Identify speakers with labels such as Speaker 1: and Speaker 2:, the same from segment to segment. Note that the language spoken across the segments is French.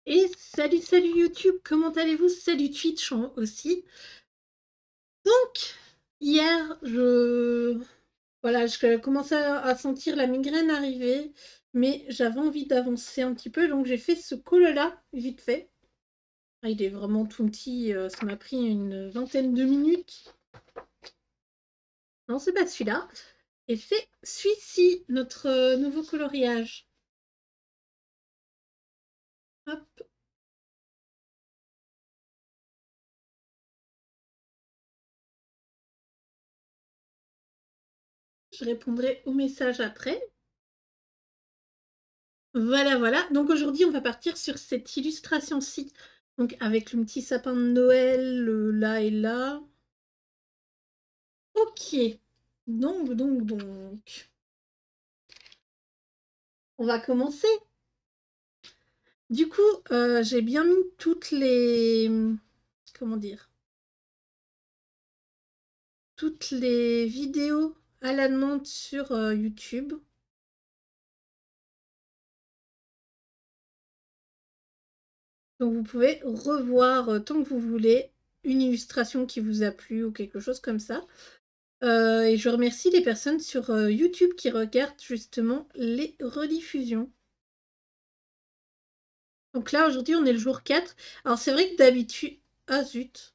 Speaker 1: Et salut, salut YouTube, comment allez-vous? Salut Twitch aussi. Donc, hier, voilà, je commençais à sentir la migraine arriver, mais j'avais envie d'avancer un petit peu, donc j'ai fait ce call-là, vite fait. Ah, il est vraiment tout petit, ça m'a pris une vingtaine de minutes. Non, c'est pas celui-là. Et c'est celui-ci, notre nouveau coloriage. Hop. Je répondrai au message après. Voilà, voilà. Donc aujourd'hui, on va partir sur cette illustration-ci. Donc avec le petit sapin de Noël, là et là. Ok. Donc. On va commencer. Du coup, j'ai bien mis toutes les... Comment dire? Toutes les vidéos à la demande sur YouTube. Donc vous pouvez revoir tant que vous voulez une illustration qui vous a plu ou quelque chose comme ça. Et je remercie les personnes sur YouTube qui regardent justement les rediffusions. Donc là, aujourd'hui, on est le jour 4. Alors c'est vrai que d'habitude... Ah zut,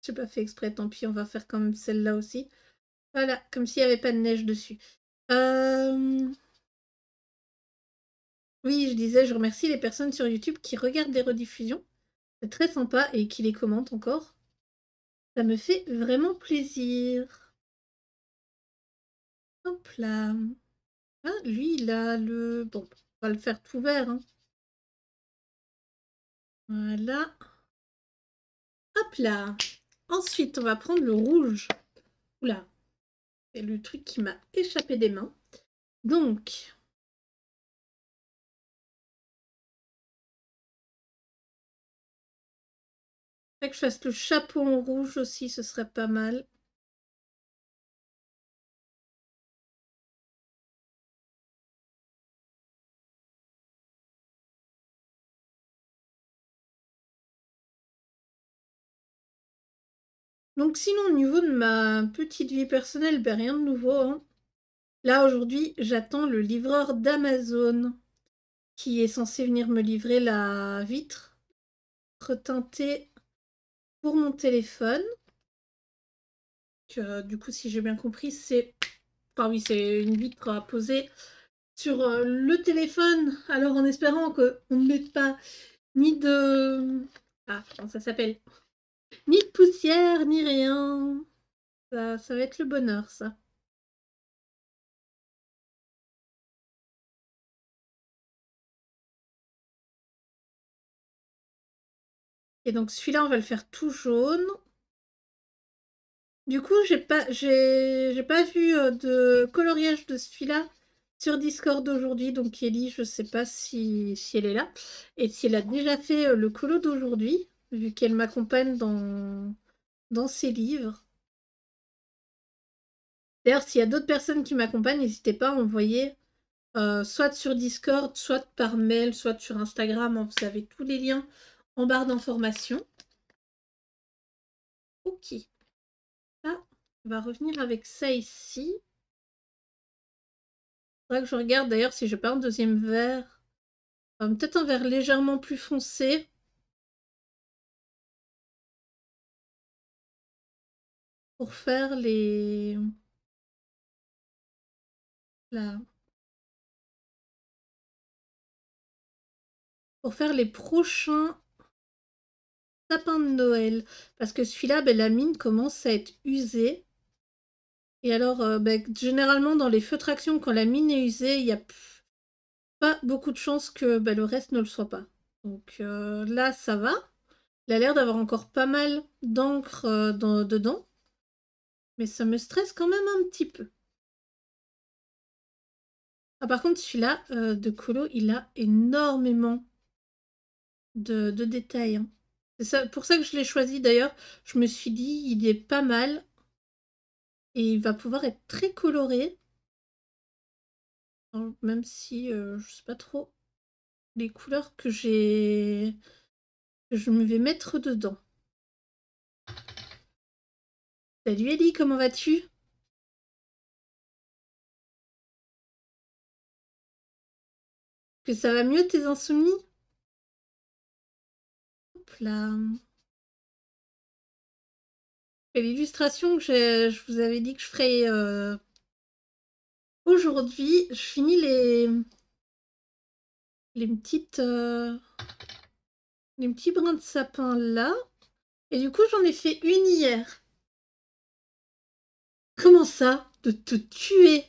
Speaker 1: j'ai pas fait exprès, tant pis, on va faire comme celle-là aussi. Voilà, comme s'il n'y avait pas de neige dessus. Oui, je disais, je remercie les personnes sur YouTube qui regardent les rediffusions. C'est très sympa et qui les commentent encore. Ça me fait vraiment plaisir. Hop là. Ah, lui, il a le... Bon, on va le faire tout vert, hein. Voilà. Hop là. Ensuite, on va prendre le rouge. Oula, c'est le truc qui m'a échappé des mains. Donc, que je fasse le chapeau en rouge aussi, ce serait pas mal. Donc sinon, au niveau de ma petite vie personnelle, ben rien de nouveau, hein. Là, aujourd'hui, j'attends le livreur d'Amazon qui est censé venir me livrer la vitre reteintée pour mon téléphone. Du coup, si j'ai bien compris, c'est... Enfin oui, c'est une vitre à poser sur le téléphone. Alors, en espérant qu'on ne mette pas ni de... Ah, comment ça s'appelle? Ni de poussière, ni rien. Ça va être le bonheur, ça. Et donc, celui-là, on va le faire tout jaune. Du coup, j'ai pas vu de coloriage de celui-là sur Discord aujourd'hui. Donc, Ellie, je sais pas si elle est là. Et si elle a déjà fait le colo d'aujourd'hui, vu qu'elle m'accompagne dans ses livres. D'ailleurs, s'il y a d'autres personnes qui m'accompagnent, n'hésitez pas à envoyer soit sur Discord, soit par mail, soit sur Instagram. Hein, vous avez tous les liens en barre d'informations. Ok. Là, on va revenir avec ça ici. Faudrait que je regarde d'ailleurs si j'ai pas un deuxième verre. Peut-être un vert légèrement plus foncé. Pour faire les... Là. Pour faire les prochains sapins de Noël. Parce que celui-là, ben, la mine commence à être usée. Et alors, ben, généralement, dans les feux traction, quand la mine est usée, il n'y a pas beaucoup de chances que ben, le reste ne le soit pas. Donc là, ça va. Il a l'air d'avoir encore pas mal d'encre dedans. Mais ça me stresse quand même un petit peu. Ah, par contre, celui-là, de colo, il a énormément de détails. Hein. C'est pour ça que je l'ai choisi d'ailleurs. Je me suis dit, il est pas mal. Et il va pouvoir être très coloré. Même si je sais pas trop. les couleurs que je me vais mettre dedans. Salut Ellie, comment vas-tu? Que ça va mieux tes insomnies? Hop là. Et l'illustration que je vous avais dit que je ferais aujourd'hui, je finis les petites les petits brins de sapin là. Et du coup, j'en ai fait une hier. Comment ça? De te tuer?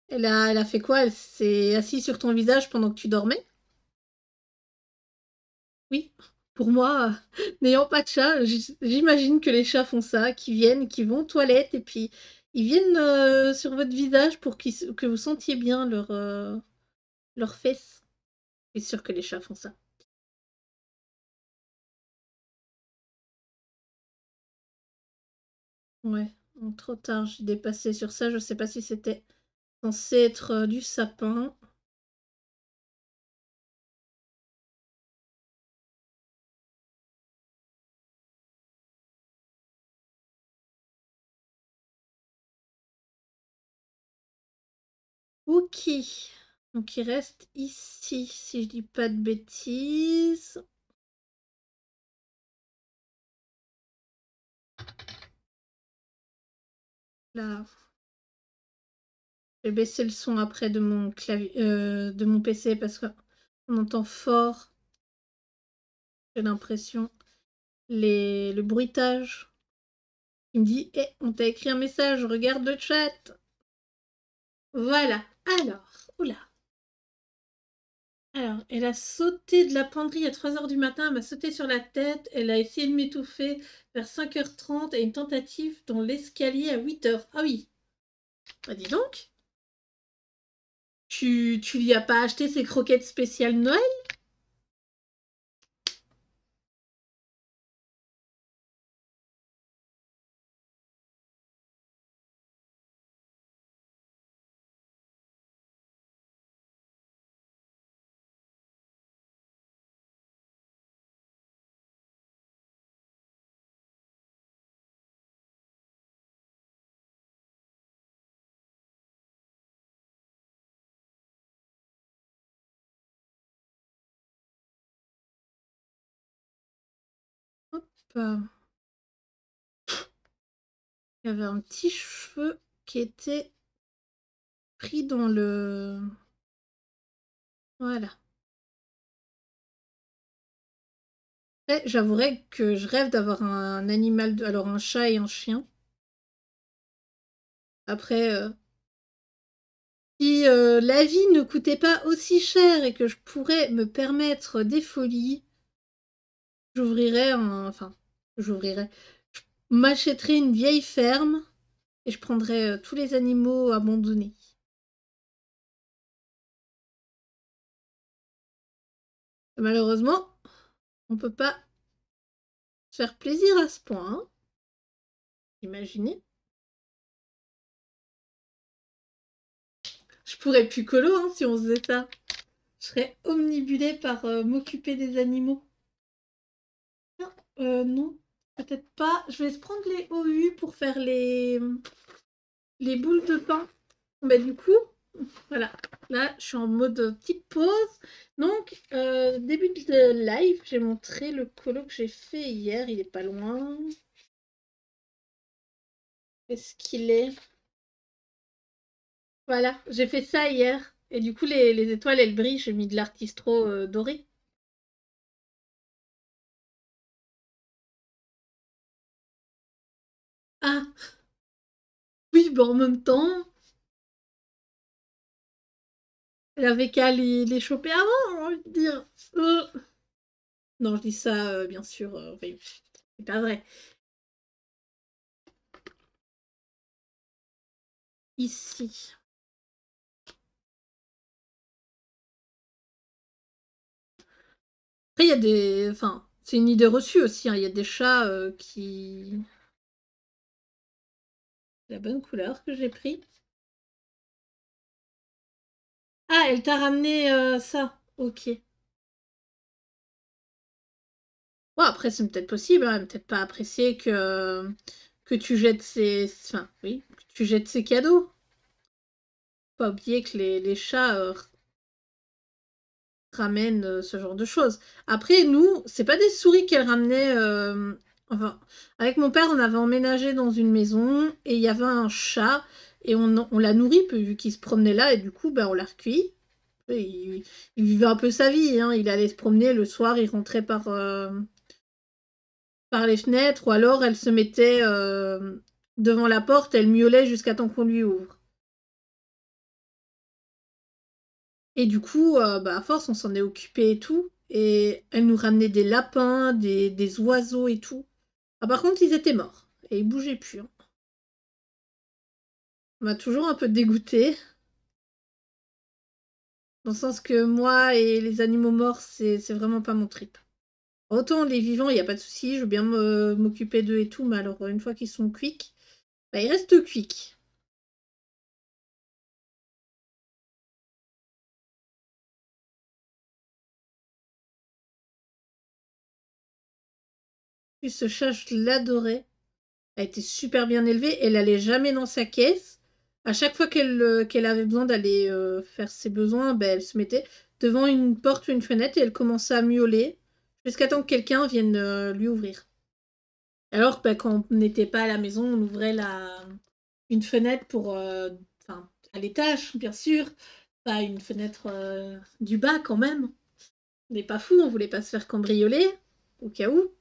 Speaker 1: Elle a fait quoi? Elle s'est assise sur ton visage pendant que tu dormais? Oui. Pour moi, n'ayant pas de chat, j'imagine que les chats font ça, qui viennent, qui vont aux toilettes et puis ils viennent sur votre visage pour que vous sentiez bien leurs fesses. Je suis sûre que les chats font ça. Ouais, trop tard, j'ai dépassé sur ça. Je sais pas si c'était censé être du sapin. Ok. Donc il reste ici, si je dis pas de bêtises. Là. Je vais baisser le son après de mon clavier, de mon PC parce qu'on entend fort, j'ai l'impression, le bruitage. Il me dit, eh, on t'a écrit un message, regarde le chat. Voilà. Alors, oula. Alors, elle a sauté de la penderie à 3 heures du matin, elle m'a sauté sur la tête, elle a essayé de m'étouffer vers 5h30 et une tentative dans l'escalier à 8h. Ah oui, bah dis donc, tu lui as pas acheté ses croquettes spéciales Noël? Hop. Il y avait un petit cheveu qui était pris dans le... Voilà. J'avouerais que je rêve d'avoir un animal, alors un chat et un chien. Après, si la vie ne coûtait pas aussi cher et que je pourrais me permettre des folies, j'ouvrirais un... Enfin, j'ouvrirais... Je m'achèterais une vieille ferme et je prendrais tous les animaux abandonnés. Malheureusement, on peut pas se faire plaisir à ce point, hein. Imaginez. Je pourrais plus colo hein, si on faisait ça. Je serais omnibulée par m'occuper des animaux. Non, non, peut-être pas. Je vais prendre les OU pour faire les boules de pain. Bah, du coup, voilà. Là, je suis en mode petite pause. Donc, début de live, j'ai montré le colo que j'ai fait hier. Il est pas loin. Est-ce qu'il est? Voilà, j'ai fait ça hier. Et du coup, les étoiles, elles brillent. J'ai mis de l'artistro doré. Ah, oui, bon, en même temps, elle avait qu'à les choper avant, j'ai envie de dire. Non, je dis ça, bien sûr, enfin, c'est pas vrai. Ici. Après, il y a des... Enfin, c'est une idée reçue aussi, hein. Il y a des chats qui... La bonne couleur que j'ai pris. Ah, elle t'a ramené ça. Ok. Ouais, après, c'est peut-être possible, hein, elle a peut-être pas apprécié que tu jettes ses... Enfin, oui, que tu jettes ses cadeaux. Faut pas oublier que les chats ramènent ce genre de choses. Après, nous, c'est pas des souris qu'elle ramenait. Enfin, avec mon père, on avait emménagé dans une maison et il y avait un chat et on l'a nourri vu qu'il se promenait là et du coup, ben, on l'a recueilli. Et il vivait un peu sa vie, hein. Il allait se promener le soir, il rentrait par les fenêtres ou alors elle se mettait devant la porte, elle miaulait jusqu'à temps qu'on lui ouvre. Et du coup, bah, à force, on s'en est occupé et tout. Et elle nous ramenait des lapins, des oiseaux et tout. Ah, par contre, ils étaient morts. Et ils bougeaient plus, hein. Ça m'a toujours un peu dégoûté. Dans le sens que moi et les animaux morts, c'est vraiment pas mon trip. Autant les vivants, il n'y a pas de souci, je veux bien m'occuper d'eux et tout, mais alors une fois qu'ils sont cuics, bah, ils restent cuics. Puis ce chat, je l'adorais. Elle était super bien élevée. Elle allait jamais dans sa caisse. À chaque fois qu'elle avait besoin d'aller faire ses besoins, ben, elle se mettait devant une porte ou une fenêtre et elle commençait à miauler jusqu'à temps que quelqu'un vienne lui ouvrir. Alors que ben, quand on n'était pas à la maison, on ouvrait une fenêtre enfin, à l'étage, bien sûr, pas une fenêtre du bas quand même. On n'est pas fou, on voulait pas se faire cambrioler, au cas où.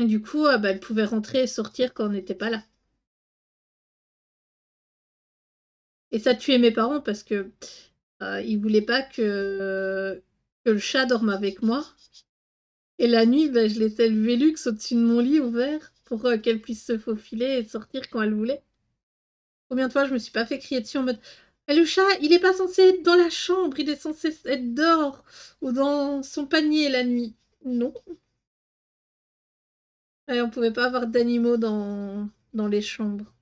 Speaker 1: Et du coup, ben, elle pouvait rentrer et sortir quand on n'était pas là. Et ça tuait mes parents parce que ils voulaient pas que le chat dorme avec moi. Et la nuit, ben, je laissais le Velux au-dessus de mon lit ouvert pour qu'elle puisse se faufiler et sortir quand elle voulait. Combien de fois je me suis pas fait crier dessus en mode Eh, le chat, il est pas censé être dans la chambre, il est censé être dehors ou dans son panier la nuit. Non. Et on pouvait pas avoir d'animaux dans les chambres.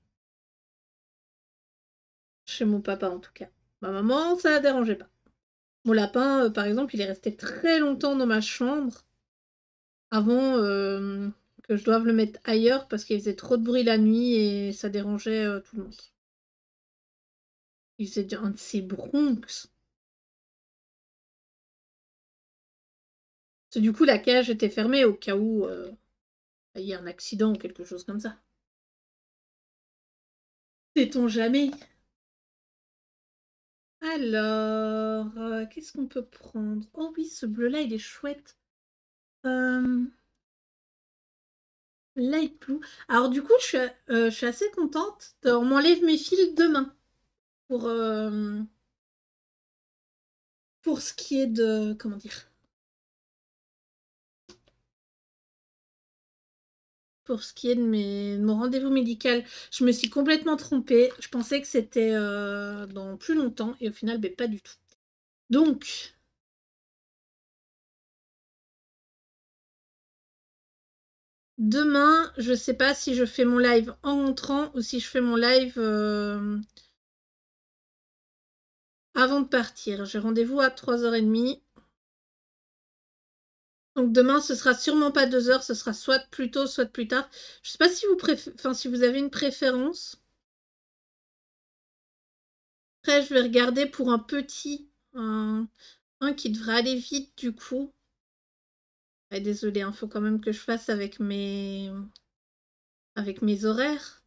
Speaker 1: Chez mon papa en tout cas. Ma maman, ça la dérangeait pas. Mon lapin, par exemple, il est resté très longtemps dans ma chambre avant que je doive le mettre ailleurs parce qu'il faisait trop de bruit la nuit et ça dérangeait tout le monde. Il faisait un de ces bronx. Parce que du coup, la cage était fermée au cas où il y a un accident ou quelque chose comme ça. Sait-on jamais? Alors, qu'est-ce qu'on peut prendre? Oh oui, ce bleu-là, il est chouette. Euh, Light blue. Alors du coup, je suis assez contente. On m'enlève mes fils demain pour, euh, pour ce qui est de... Comment dire? Pour ce qui est de mon rendez-vous médical. Je me suis complètement trompée. Je pensais que c'était dans plus longtemps et au final, ben, pas du tout. Donc, demain, je sais pas si je fais mon live en rentrant ou si je fais mon live avant de partir. J'ai rendez-vous à 3h30. Donc demain, ce sera sûrement pas 2 heures, ce sera soit plus tôt, soit plus tard. Je sais pas si enfin, si vous avez une préférence. Après, je vais regarder pour un petit, un qui devrait aller vite du coup. Ah, désolée, il faut quand même que je fasse avec mes horaires.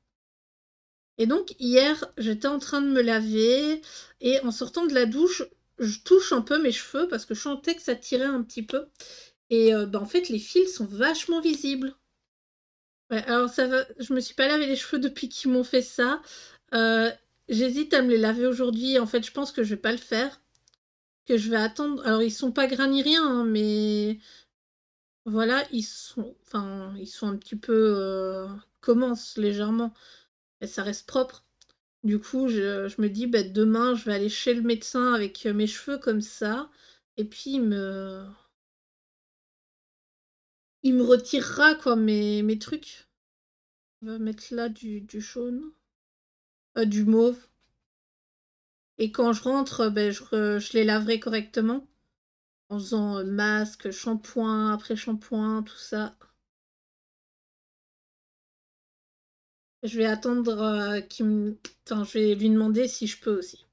Speaker 1: Et donc hier, j'étais en train de me laver et en sortant de la douche, je touche un peu mes cheveux parce que je sentais que ça tirait un petit peu. Et bah, en fait, les fils sont vachement visibles. Ouais, alors ça va, je me suis pas lavé les cheveux depuis qu'ils m'ont fait ça. Euh, J'hésite à me les laver aujourd'hui. En fait, je pense que je vais pas le faire, que je vais attendre. Alors ils sont pas gras ni rien, hein, mais voilà, enfin, ils sont un petit peu commencent légèrement, et ça reste propre. Du coup, je me dis, bah, demain, je vais aller chez le médecin avec mes cheveux comme ça, et puis il me retirera quoi mes trucs. On va mettre là du jaune, du mauve. Et quand je rentre, ben, je les laverai correctement. En faisant masque, shampoing, après shampoing, tout ça. Je vais attendre qu'il me... Enfin, je vais lui demander si je peux aussi.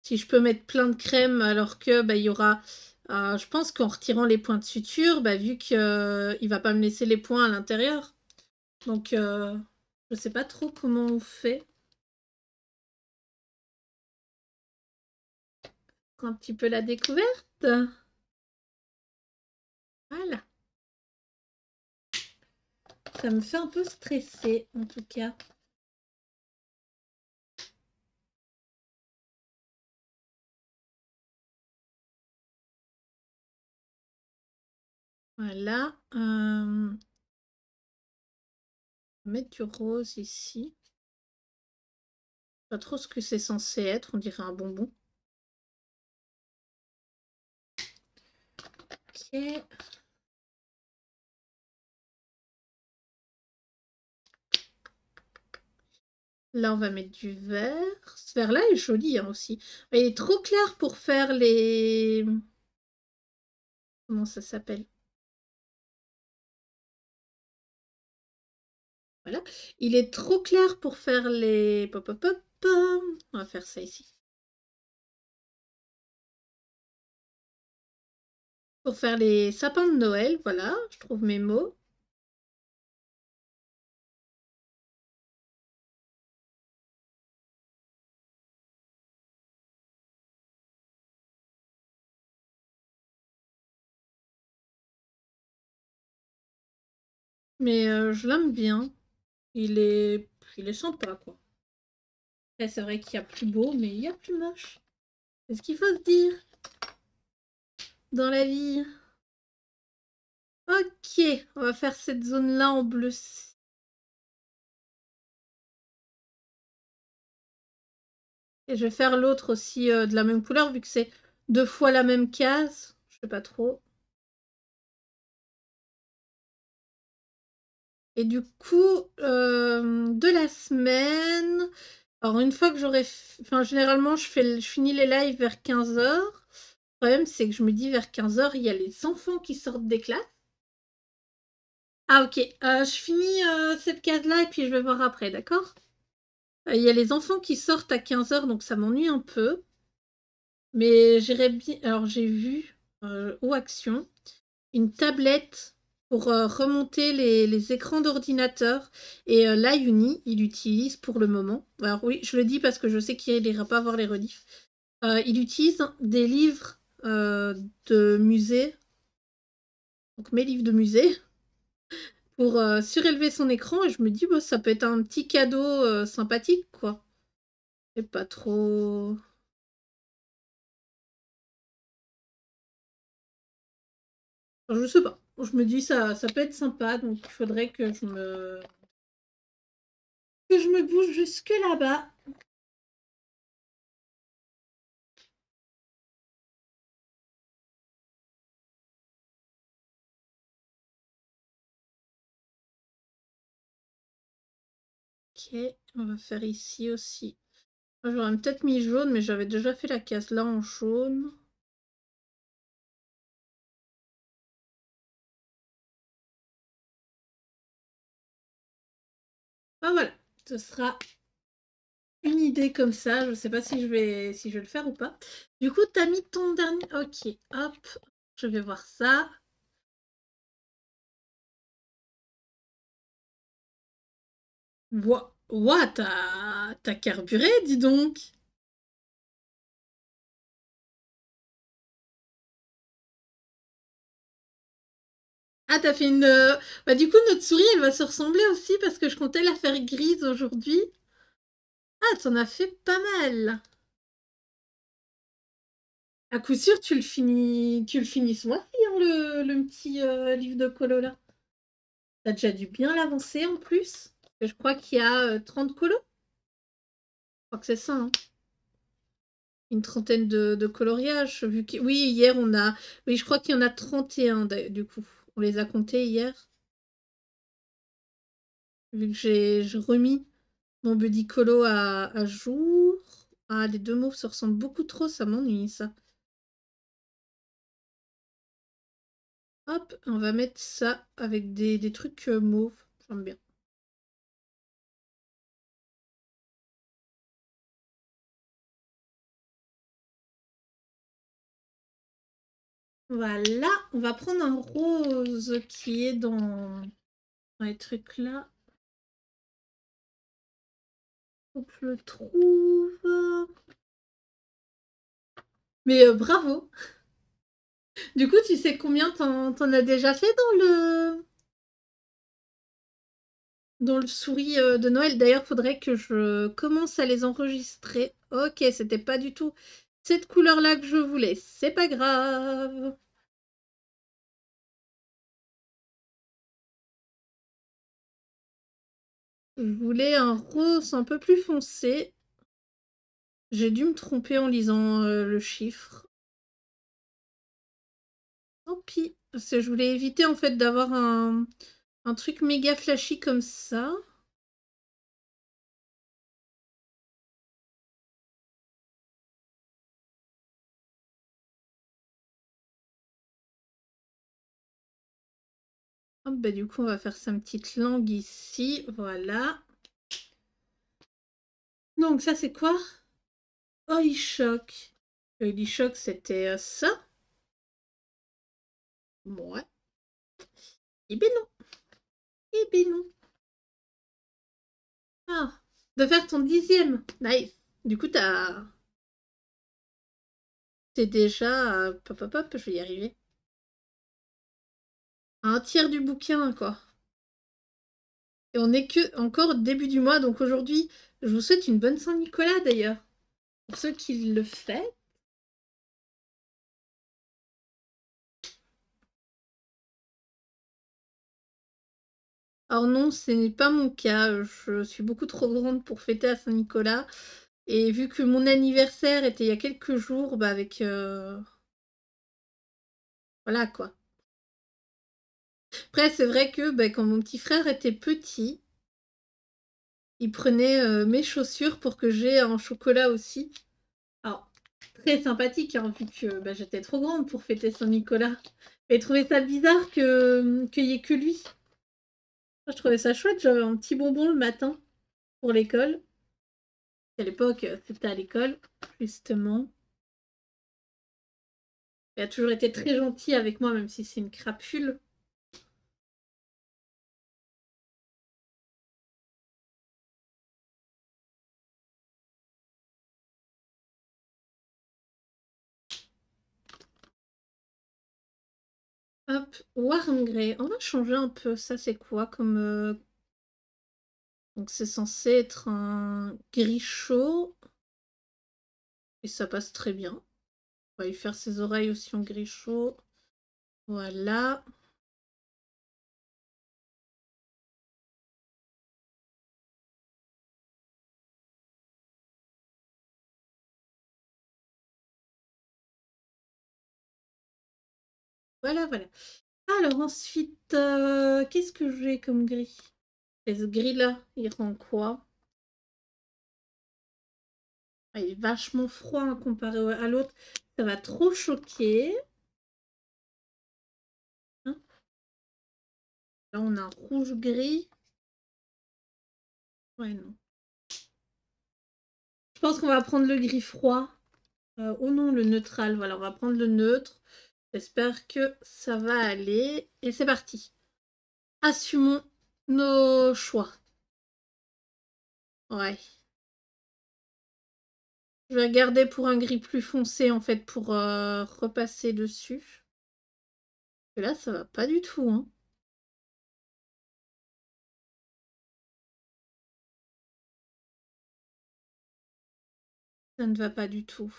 Speaker 1: Si je peux mettre plein de crème alors que bah, il y aura... je pense qu'en retirant les points de suture, bah, vu qu'il va pas me laisser les points à l'intérieur. Donc, je sais pas trop comment on fait. Un petit peu la découverte. Voilà. Ça me fait un peu stresser, en tout cas. Voilà. Mettre du rose ici. Pas trop ce que c'est censé être, on dirait un bonbon. Ok. Là, on va mettre du vert. Ce vert-là est joli hein, aussi. Il est trop clair pour faire les... Comment ça s'appelle? Voilà. Il est trop clair pour faire les... Pop, pop, pop. On va faire ça ici. Pour faire les sapins de Noël, voilà. Je trouve mes mots. Mais je l'aime bien. Il est... Il est sympa, quoi. Après, c'est vrai qu'il y a plus beau, mais il y a plus moche. C'est ce qu'il faut se dire dans la vie. Ok, on va faire cette zone-là en bleu. Et je vais faire l'autre aussi de la même couleur, vu que c'est 2 fois la même case. Je sais pas trop. Et du coup, de la semaine... Alors, une fois que j'aurai... Enfin, généralement, je finis les lives vers 15h. Le problème, c'est que je me dis vers 15h, il y a les enfants qui sortent des classes. Ah, ok. Je finis cette case-là et puis je vais voir après, d'accord? Il y a les enfants qui sortent à 15h, donc ça m'ennuie un peu. Mais j'irais bien... Alors, j'ai vu au Action une tablette pour remonter les écrans d'ordinateur. Et là, Uni, il utilise pour le moment. Alors oui, je le dis parce que je sais qu'il n'ira pas voir les rediffs. Il utilise des livres de musée, donc mes livres de musée, pour surélever son écran. Et je me dis, bah, ça peut être un petit cadeau sympathique, quoi. Et pas trop... Enfin, je sais pas. Je me dis, ça peut être sympa, donc il faudrait que je me bouge jusque là-bas. Ok, on va faire ici aussi. J'aurais peut-être mis jaune, mais j'avais déjà fait la case là en jaune. Ah voilà, ce sera une idée comme ça. Je sais pas si je vais le faire ou pas. Du coup, t'as mis ton dernier... Ok, hop, je vais voir ça. Ouah, t'as carburé, dis donc. Ah, t'as fait une... Bah du coup, notre souris, elle va se ressembler aussi parce que je comptais la faire grise aujourd'hui. Ah, t'en as fait pas mal. À coup sûr, tu le finis ce mois-ci, hein, le petit livre de colo là. T'as déjà dû bien l'avancer en plus. Je crois qu'il y a 30 colos. Je crois que c'est ça, hein. Une trentaine de coloriages. Oui, hier on a. Oui, je crois qu'il y en a 31 du coup. On les a comptés hier. Vu que j'ai remis mon buddy colo à jour. Ah, les deux mauves se ressemblent beaucoup trop, ça m'ennuie, ça. Hop, on va mettre ça avec des trucs mauves. J'aime bien. Voilà, on va prendre un rose qui est dans les trucs là. Faut que je le trouve. Mais bravo. Du coup, tu sais combien t'en as déjà fait dans le souris de Noël? D'ailleurs, faudrait que je commence à les enregistrer. Ok, c'était pas du tout cette couleur-là que je voulais. C'est pas grave. Je voulais un rose un peu plus foncé. J'ai dû me tromper en lisant le chiffre. Tant pis. Parce que je voulais éviter en fait d'avoir un truc méga flashy comme ça. Hop, bah du coup, on va faire sa petite langue ici. Voilà. Donc, ça, c'est quoi? Oil Shock. Oil Shock, c'était ça? Ouais. Eh ben non. Eh ben non. Ah, de faire ton 10e. Nice. Du coup, t'es déjà... Pop, pop, pop, je vais y arriver. Un tiers du bouquin, quoi. Et on est que encore début du mois, donc aujourd'hui, je vous souhaite une bonne Saint-Nicolas, d'ailleurs. Pour ceux qui le font. Alors non, ce n'est pas mon cas. Je suis beaucoup trop grande pour fêter à Saint-Nicolas. Et vu que mon anniversaire était il y a quelques jours, bah avec... voilà quoi. Après, c'est vrai que bah, quand mon petit frère était petit, il prenait mes chaussures pour que j'ai un chocolat aussi. Alors, très sympathique, hein, vu que bah, j'étais trop grande pour fêter Saint-Nicolas. Et trouvé ça bizarre qu'il n'y ait que lui. Moi, je trouvais ça chouette, j'avais un petit bonbon le matin pour l'école. À l'époque, c'était à l'école, justement. Il a toujours été très gentil avec moi, même si c'est une crapule. Hop, warm grey. On va changer un peu. Ça, c'est quoi comme... Donc, c'est censé être un gris chaud. Et ça passe très bien. On va lui faire ses oreilles aussi en gris chaud. Voilà. Voilà, voilà. Alors ensuite, qu'est-ce que j'ai comme gris? Et ce gris-là, il rend quoi? Ah, il est vachement froid hein, comparé à l'autre. Ça va trop choquer. Hein. Là, on a un rouge-gris. Ouais, non. Je pense qu'on va prendre le gris froid. Oh non, le neutral. Voilà, on va prendre le neutre. J'espère que ça va aller. Et c'est parti. Assumons nos choix. Ouais. Je vais regarder pour un gris plus foncé, en fait, pour repasser dessus. Et là, ça va pas du tout, hein. Ça ne va pas du tout.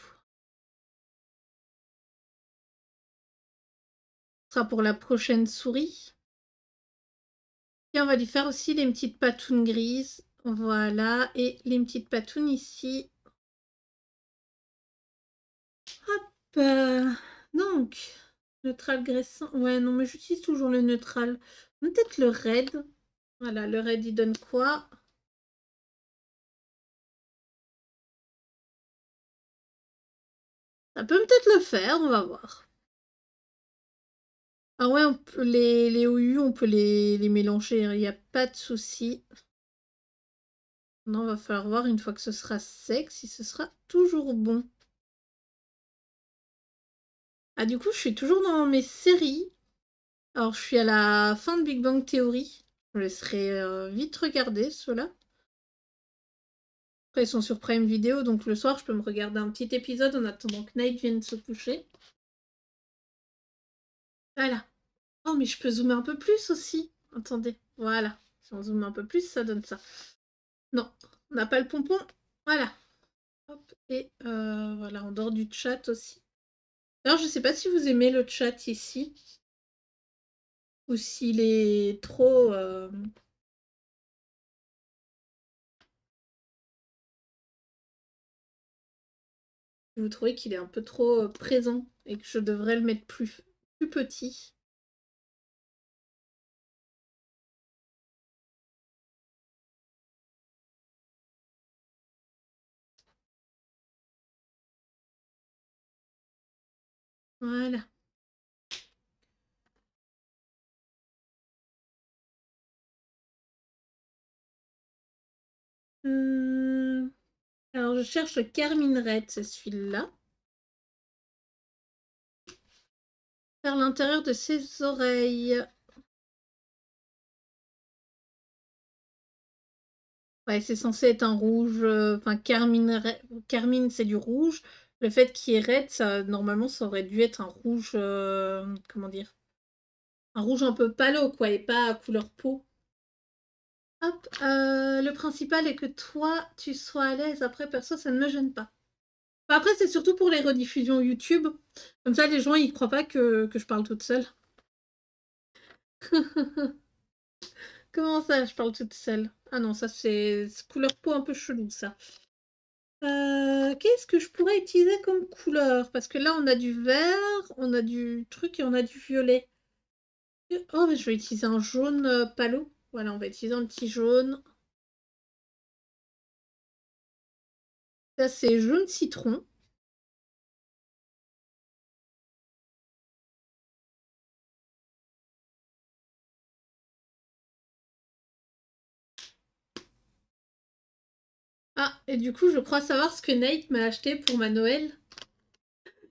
Speaker 1: Ce sera pour la prochaine souris. Et on va lui faire aussi les petites patounes grises. Voilà. Et les petites patounes ici. Hop. Donc, neutral graissant. Ouais, non, mais j'utilise toujours le neutral. Peut-être le red. Voilà, le red, il donne quoi? Ça peut peut-être le faire, on va voir. Ah ouais, on peut les OU, on peut les mélanger, il n'y a pas de souci. Non, va falloir voir une fois que ce sera sec si ce sera toujours bon. Ah, du coup, je suis toujours dans mes séries. Alors, je suis à la fin de Big Bang Theory. Je laisserai vite regarder ceux-là. Après, ils sont sur Prime Video, donc le soir, je peux me regarder un petit épisode en attendant que Nate vienne se coucher. Voilà. Oh, mais je peux zoomer un peu plus aussi. Attendez, voilà. Si on zoome un peu plus, ça donne ça. Non, on n'a pas le pompon. Voilà. Hop, et voilà, en dehors du chat aussi. Alors, je sais pas si vous aimez le chat ici. Ou s'il est trop... Vous trouvez qu'il est un peu trop présent et que je devrais le mettre plus petit. Voilà. Alors, je cherche le Carmine Red, c'est celui-là. Faire l'intérieur de ses oreilles. Ouais, c'est censé être un rouge. Enfin, Carmine, c'est du rouge. Le fait qu'il y ait Red, ça, normalement, ça aurait dû être un rouge. Comment dire? Un rouge un peu palo, quoi, et pas à couleur peau. Hop, le principal est que toi, tu sois à l'aise. Après, perso, ça ne me gêne pas. Enfin, après, c'est surtout pour les rediffusions YouTube. Comme ça, les gens, ils croient pas que je parle toute seule. Comment ça, je parle toute seule? Ah non, ça, c'est couleur peau un peu chelou, ça. Qu'est-ce que je pourrais utiliser comme couleur? Parce que là, on a du vert, on a du truc et on a du violet. Oh, mais je vais utiliser un jaune palo. Voilà, on va utiliser un petit jaune. Ça, c'est jaune citron. Ah, et du coup, je crois savoir ce que Nate m'a acheté pour ma Noël.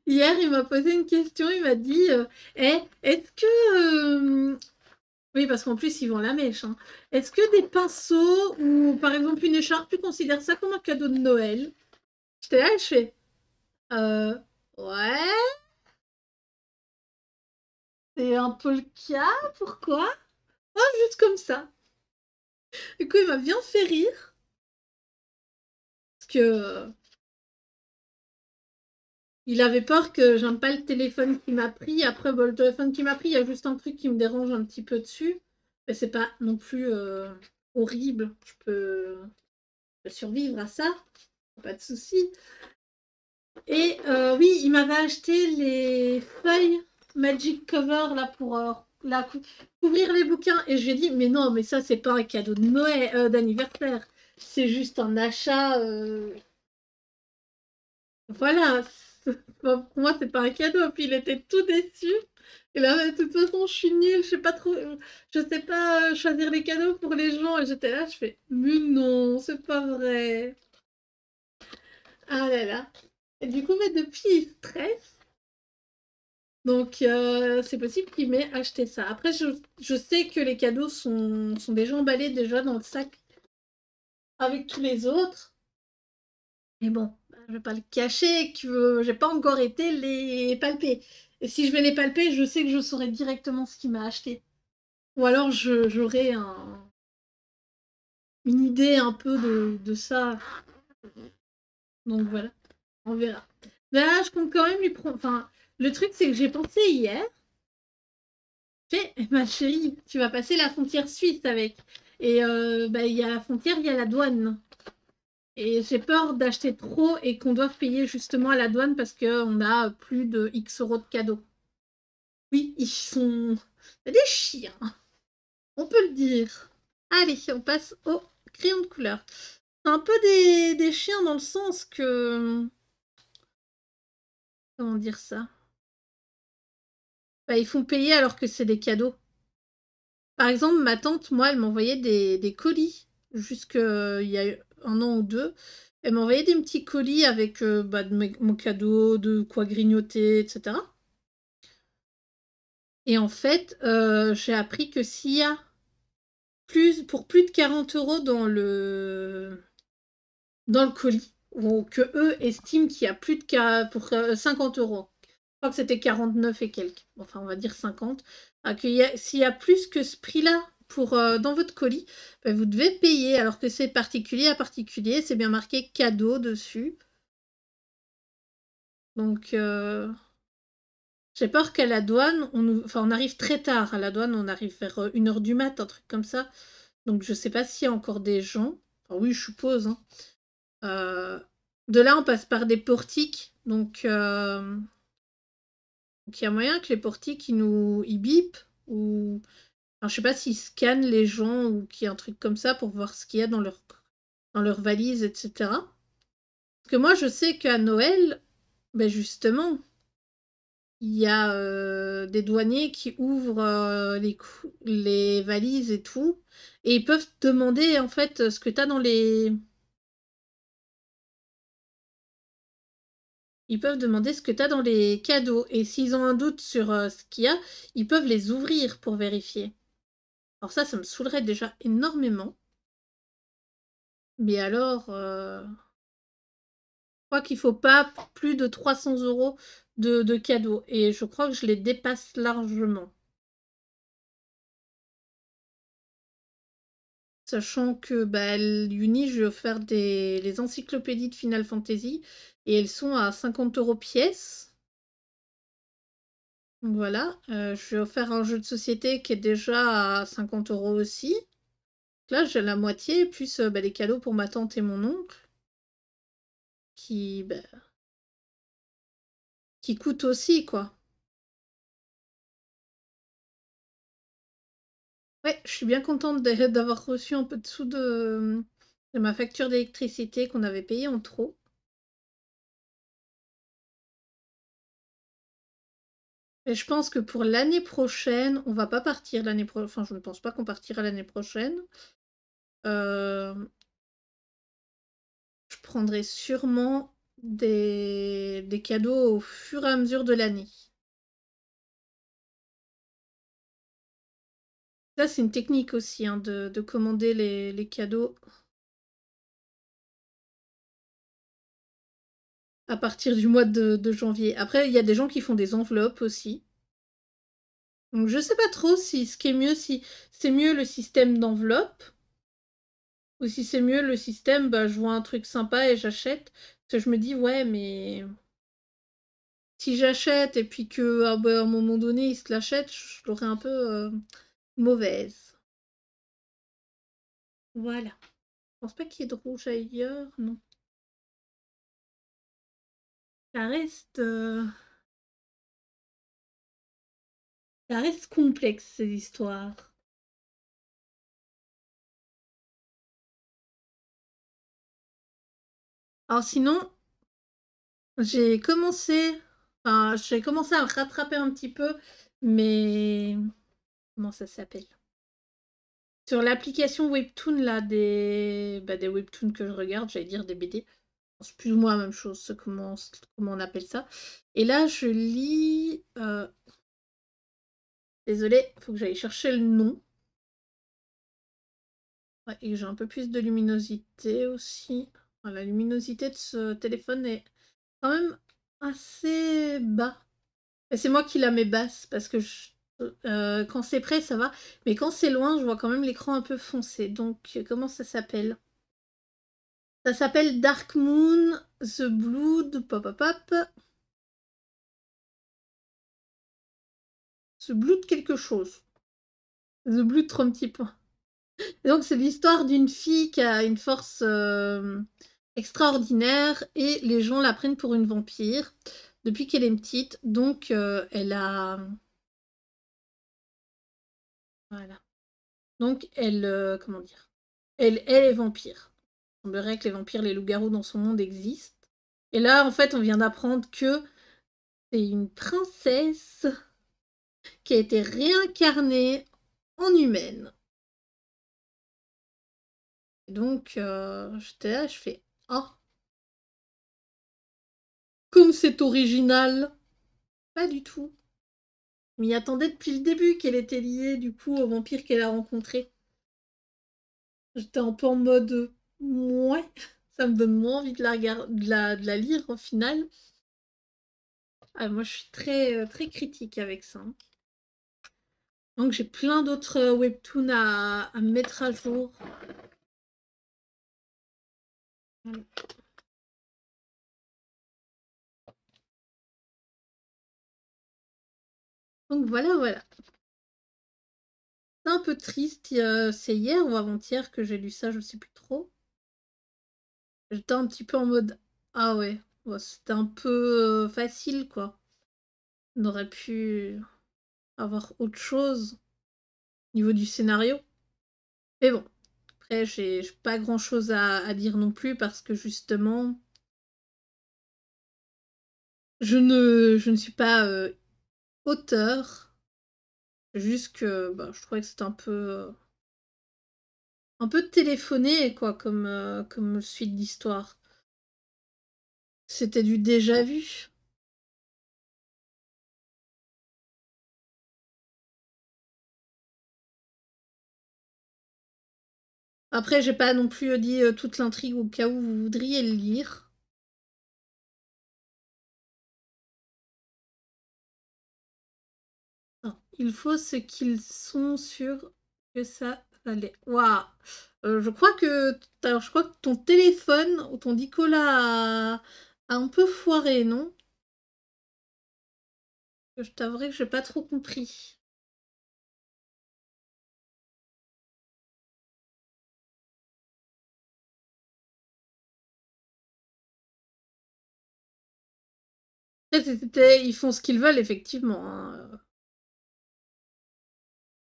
Speaker 1: Hier, il m'a posé une question, il m'a dit Eh, est-ce que. Oui, parce qu'en plus, ils vont la mèche. Hein. Est-ce que des pinceaux ou par exemple une écharpe, tu considères ça comme un cadeau de Noël? J'étais là, je fais Ouais, c'est un peu le cas, pourquoi? Oh, juste comme ça. Du coup, il m'a bien fait rire. Parce que. Il avait peur que j'aime pas le téléphone qu'il m'a pris. Après, bon, le téléphone qu'il m'a pris, il y a juste un truc qui me dérange un petit peu dessus. Mais c'est pas non plus horrible. Je peux survivre à ça. Pas de souci. Et oui, il m'avait acheté les feuilles Magic Cover là pour couvrir les bouquins. Et je lui ai dit, mais non, mais ça, c'est pas un cadeau de Noël, d'anniversaire. C'est juste un achat. Voilà. Bon, pour moi, c'est pas un cadeau. Puis il était tout déçu. Et là, de toute façon, je suis nulle. Je sais pas trop. Je sais pas choisir les cadeaux pour les gens. Et j'étais là, je fais, mais non, c'est pas vrai. Ah là là. Et du coup, mais depuis, il stresse. Donc, c'est possible qu'il m'ait acheté ça. Après, je sais que les cadeaux sont déjà emballés déjà dans le sac avec tous les autres. Mais bon, je vais pas le cacher, que j'ai pas encore été les palper. Et si je vais les palper, je sais que je saurai directement ce qu'il m'a acheté. Ou alors, j'aurai une idée un peu de ça. Donc voilà, on verra. Mais là, je compte quand même lui prendre. Enfin, le truc, c'est que j'ai pensé hier. Ma chérie, tu vas passer la frontière suisse avec. Et bah, il y a la frontière, il y a la douane. Et j'ai peur d'acheter trop et qu'on doive payer justement à la douane parce qu'on a plus de X euros de cadeaux. Oui, ils sont des chiens, on peut le dire. Allez, on passe au crayon de couleur. C'est un peu des chiens dans le sens que Comment dire ça? Bah, ils font payer alors que c'est des cadeaux. Par exemple, ma tante, moi, elle m'envoyait des colis jusque il y a 1 an ou 2. Elle m'envoyait des petits colis avec, bah, mon cadeau, de quoi grignoter, et cetera. Et en fait, j'ai appris que s'il y a pour plus de 40 € dans le colis, ou qu'eux estiment qu'il y a plus de pour 50 €. Je crois que c'était 49 et quelques. Enfin, on va dire 50. S'il y a plus que ce prix-là dans votre colis, ben, vous devez payer, alors que c'est particulier à particulier. C'est bien marqué cadeau dessus. Donc, j'ai peur qu'à la douane, on arrive très tard. À la douane, on arrive vers 1 h du mat, un truc comme ça. Donc, je sais pas s'il y a encore des gens. Enfin, oui, je suppose, hein. De là, on passe par des portiques. Donc, il y a moyen que les portiques, ils bipent. Ou. Alors, je sais pas s'ils scannent les gens ou qu'il y a un truc comme ça pour voir ce qu'il y a dans leur valise, etc. Parce que moi, je sais qu'à Noël, ben justement, il y a des douaniers qui ouvrent les valises et tout. Et ils peuvent te demander, en fait, ce que tu as dans les. Ils peuvent demander ce que tu as dans les cadeaux. Et s'ils ont un doute sur ce qu'il y a, ils peuvent les ouvrir pour vérifier. Alors ça me saoulerait déjà énormément. Mais alors, je crois qu'il faut pas plus de 300 € de cadeaux. Et je crois que je les dépasse largement. Sachant que bah, l'Uni, je vais faire les encyclopédies de Final Fantasy. Et elles sont à 50 € pièce. Donc voilà. Je vais offrir un jeu de société qui est déjà à 50 € aussi. Là, j'ai la moitié, plus bah, les cadeaux pour ma tante et mon oncle. Bah, qui coûtent aussi, quoi. Ouais, je suis bien contente d'avoir reçu un peu de sous de ma facture d'électricité qu'on avait payée en trop. Et je pense que pour l'année prochaine, on va pas partir l'année prochaine. Enfin, je ne pense pas qu'on partira l'année prochaine. Je prendrai sûrement des cadeaux au fur et à mesure de l'année. Ça, c'est une technique aussi, hein, de commander les cadeaux à partir du mois de janvier. Après, il y a des gens qui font des enveloppes aussi. Donc, je sais pas trop si c'est mieux le système d'enveloppe ou si c'est mieux le système, bah, je vois un truc sympa et j'achète. Parce que je me dis, ouais, mais si j'achète et puis que bah, à un moment donné, il se l'achète, je l'aurais un peu mauvaise. Voilà. Je pense pas qu'il y ait de rouge ailleurs, non. Ça reste, euh, ça reste complexe, ces histoires. Alors sinon, j'ai commencé, j'ai commencé à me rattraper un petit peu, mais comment ça s'appelle? Sur l'application Webtoon, là, des Webtoons que je regarde, j'allais dire des BD. C'est plus ou moins la même chose, comment on appelle ça. Et là, je lis. Désolée, il faut que j'aille chercher le nom. Ouais, et que j'ai un peu plus de luminosité aussi. La luminosité de ce téléphone est quand même assez bas. Et c'est moi qui la mets basse parce que quand c'est près, ça va. Mais quand c'est loin, je vois quand même l'écran un peu foncé. Donc, comment ça s'appelle? Ça s'appelle Dark Moon, The Blood, pop, pop, pop. The Blood quelque chose. The Blood 30 petits points. Et donc, c'est l'histoire d'une fille qui a une force extraordinaire et les gens la prennent pour une vampire depuis qu'elle est petite. Donc, elle a. Voilà. Donc, comment dire? Elle est vampire. Il semblerait que les vampires, les loups-garous dans son monde existent. Et là, en fait, on vient d'apprendre que C'est une princesse qui a été réincarnée en humaine. Et donc, j'étais là, je fais « Ah, comme c'est original !» Pas du tout. Je m'y attendais depuis le début qu'elle était liée, du coup, au vampire qu'elle a rencontré. J'étais un peu en mode « Ouais, ça me donne moins envie de la, de la lire au final. » Ah, moi, je suis très, très critique avec ça. Donc, j'ai plein d'autres webtoons à mettre à jour. Voilà. Donc, voilà. C'est un peu triste. C'est hier ou avant-hier que j'ai lu ça, je sais plus trop. J'étais un petit peu en mode « Ah ouais, c'était un peu facile, quoi. On aurait pu avoir autre chose au niveau du scénario. » Mais bon, après, j'ai pas grand-chose à dire non plus parce que justement, je ne suis pas auteur. Juste que bah, je trouvais que c'était un peu téléphoné, quoi, comme suite d'histoire. C'était du déjà vu. Après, j'ai pas non plus dit toute l'intrigue au cas où vous voudriez le lire. Non, il faut ce qu'ils sont sûrs que ça valait. Waouh! Je crois que ton téléphone ou ton Nicolas a un peu foiré, non? Je t'avouerai que j'ai pas trop compris. Ils font ce qu'ils veulent, effectivement, hein.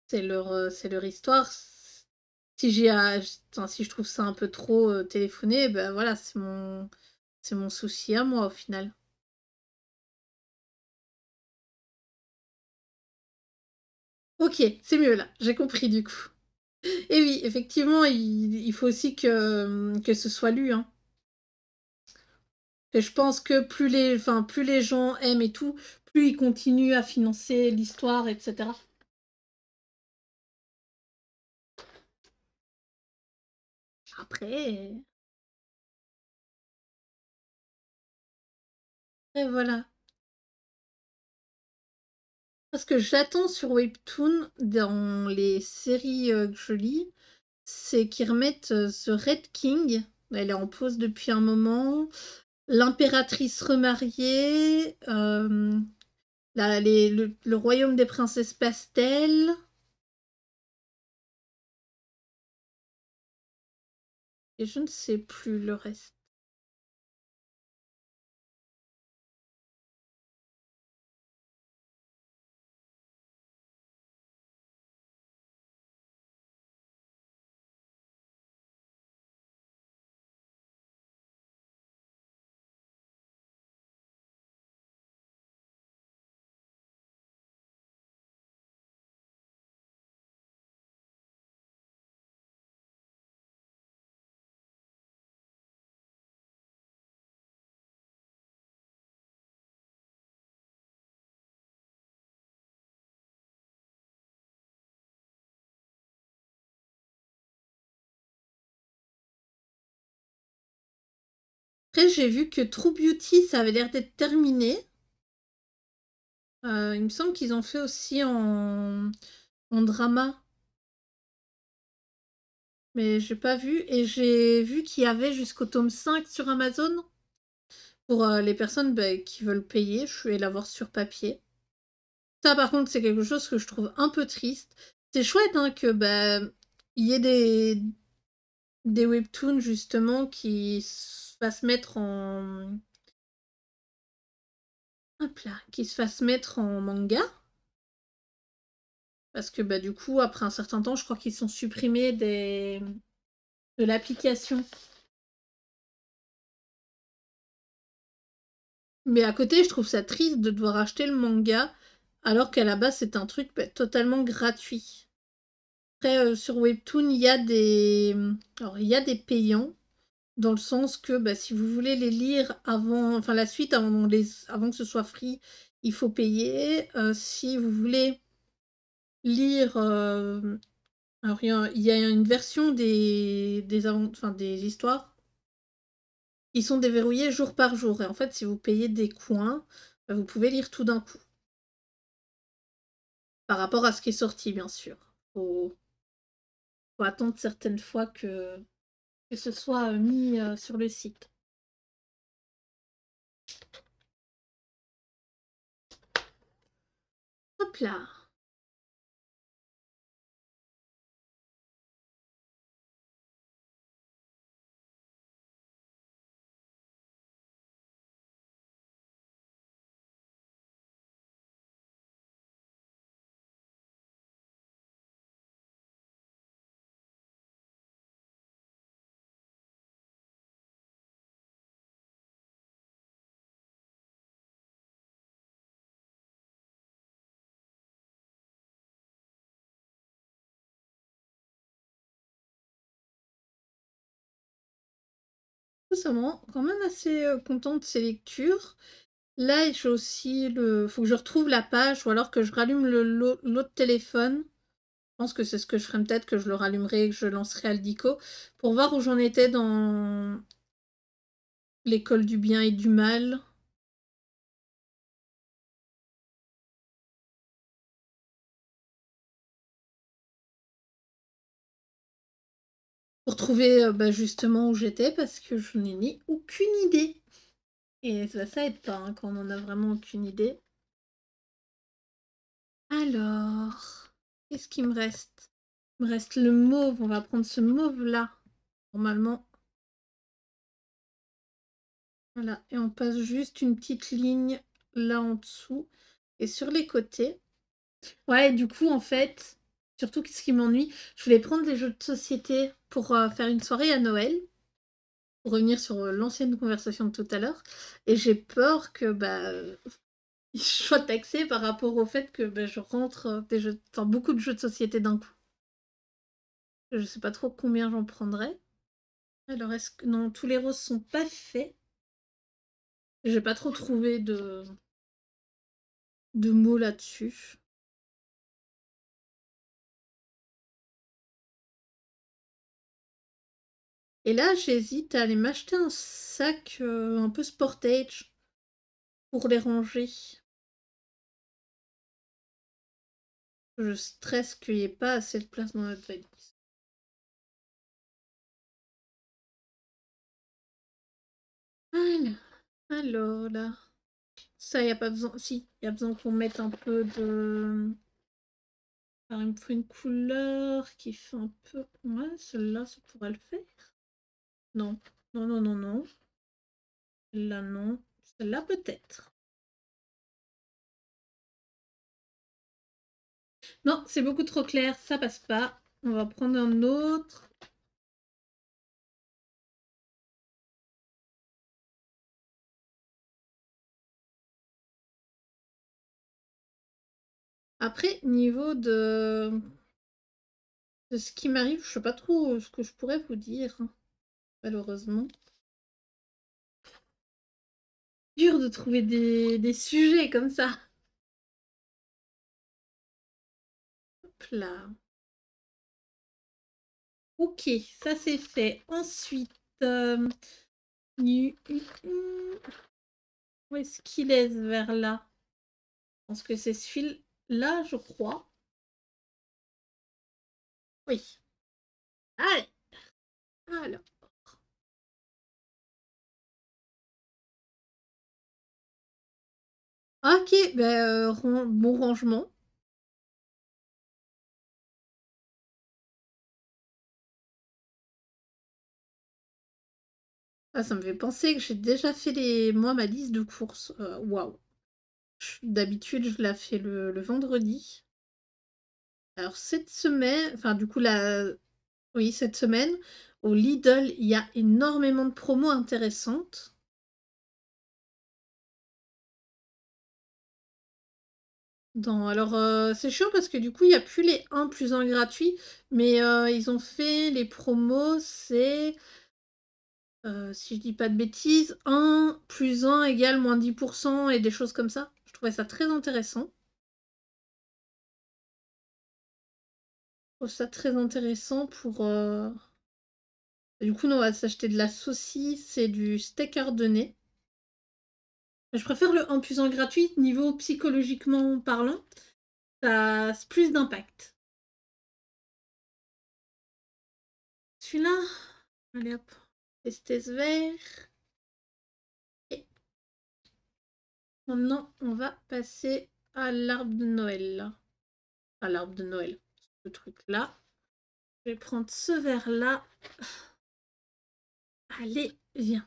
Speaker 1: C'est leur histoire. Si si je trouve ça un peu trop téléphoné, ben voilà, c'est mon souci à moi au final. Ok, c'est mieux là, j'ai compris du coup. Et oui, effectivement, il faut aussi que ce soit lu, hein. Et je pense que plus les gens aiment et tout, plus ils continuent à financer l'histoire, etc. Après, et voilà. Parce que j'attends sur Webtoon, dans les séries que je lis, c'est qu'ils remettent The Red King. Elle est en pause depuis un moment. L'impératrice remariée. Le royaume des princesses pastel. Et je ne sais plus le reste. Après, j'ai vu que True Beauty, ça avait l'air d'être terminé. Il me semble qu'ils ont fait aussi en drama. Mais j'ai pas vu. Et j'ai vu qu'il y avait jusqu'au tome 5 sur Amazon. Pour les personnes bah, qui veulent payer, je suis allée la voir sur papier. Ça, par contre, c'est quelque chose que je trouve un peu triste. C'est chouette hein, que bah, il y ait des webtoons justement qui se fassent mettre en. Hop là, qui se fassent mettre en manga. Parce que bah, du coup, après un certain temps, je crois qu'ils sont supprimés de l'application. Mais à côté, je trouve ça triste de devoir acheter le manga, alors qu'à la base, c'est un truc, totalement gratuit. Après, sur Webtoon, il y a des payants, dans le sens que, si vous voulez les lire avant enfin la suite avant que ce soit free, il faut payer. Si vous voulez lire, alors il y a une version des histoires qui sont déverrouillées jour par jour et en fait, si vous payez des coins, vous pouvez lire tout d'un coup. Par rapport à ce qui est sorti, bien sûr. Faut faut attendre certaines fois que ce soit, mis, sur le site. Hop là! Ça me rend quand même assez, contente de ces lectures. Là, j'ai aussi faut que je retrouve la page ou alors que je rallume l'autre téléphone. Je pense que c'est ce que je ferai, peut-être que je le rallumerai et que je lancerai Aldico pour voir où j'en étais dans l'école du bien et du mal. Pour trouver, justement où j'étais parce que je n'en ai aucune idée et ça aide pas, hein, quand on en a vraiment aucune idée. Alors, qu'est-ce qu'il me reste? Il me reste le mauve, on va prendre ce mauve-là, normalement. Voilà, et on passe juste une petite ligne là en dessous et sur les côtés. Ouais, du coup, en fait, surtout ce qui m'ennuie, je voulais prendre des jeux de société pour faire une soirée à Noël, pour revenir sur l'ancienne conversation de tout à l'heure, et j'ai peur que je sois taxée par rapport au fait que je rentre beaucoup de jeux de société d'un coup. Je sais pas trop combien j'en prendrais. Alors, est-ce que... Non, tous les roses sont pas faits. J'ai pas trop trouvé de mots là-dessus. Et là, j'hésite à aller m'acheter un sac un peu sportage pour les ranger. Je stresse qu'il n'y ait pas assez de place dans notre valise. Alors là, ça, il n'y a pas besoin. Si, il y a besoin qu'on mette un peu de. Alors, il me faut une couleur qui fait un peu. Ouais, celle-là, ça pourrait le faire. Non, non, non, non, non. Celle-là, non. Celle-là, peut-être. Non, c'est beaucoup trop clair, ça passe pas. On va prendre un autre. Après, niveau de ce qui m'arrive, je sais pas trop ce que je pourrais vous dire, hein, malheureusement. Dur de trouver des sujets comme ça. Hop là. Ok, ça c'est fait. Ensuite, où est-ce qu'il est ce vers-là? Je pense que c'est ce fil-là, je crois. Oui. Allez, alors. Ok, bon rangement. Ah, ça me fait penser que j'ai déjà fait moi ma liste de courses. Waouh. D'habitude, je la fais le vendredi. Alors cette semaine, enfin du coup oui, cette semaine, au Lidl, il y a énormément de promos intéressantes. Alors, c'est chiant parce que du coup, il y a plus les 1 plus 1 gratuits, mais ils ont fait les promos, c'est, si je dis pas de bêtises, 1 plus 1 égale moins 10 et des choses comme ça. Je trouvais ça très intéressant. Je trouve ça très intéressant pour, du coup, nous, on va s'acheter de la saucisse et du steak ardennais. Je préfère le 1 plus 1 gratuit, niveau psychologiquement parlant, ça a plus d'impact. Celui-là, allez hop, tester ce verre. Et maintenant, on va passer à l'arbre de Noël. À l'arbre de Noël, ce truc-là. Je vais prendre ce verre-là. Allez, viens.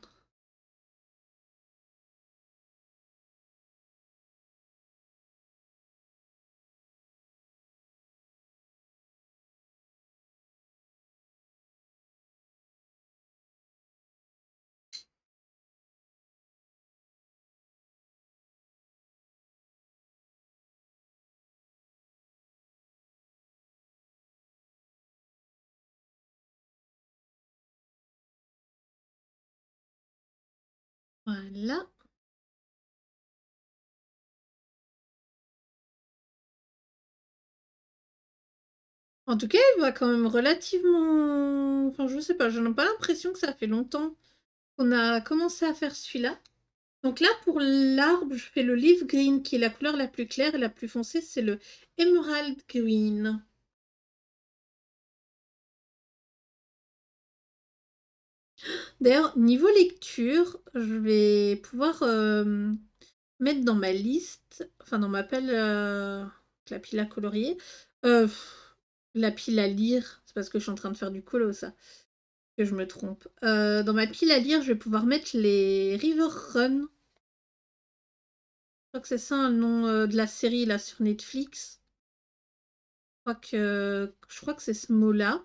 Speaker 1: Voilà. En tout cas, il va quand même relativement... Enfin, je sais pas, je n'ai pas l'impression que ça fait longtemps qu'on a commencé à faire celui-là. Donc là, pour l'arbre, je fais le leaf green, qui est la couleur la plus claire, et la plus foncée, c'est le emerald green. D'ailleurs, niveau lecture, je vais pouvoir mettre dans ma liste, enfin dans ma pile, la pile à colorier, la pile à lire, c'est parce que je suis en train de faire du colo, ça, que je me trompe. Dans ma pile à lire, je vais pouvoir mettre les River Run. Je crois que c'est ça le nom de la série là sur Netflix. Je crois que c'est ce mot-là.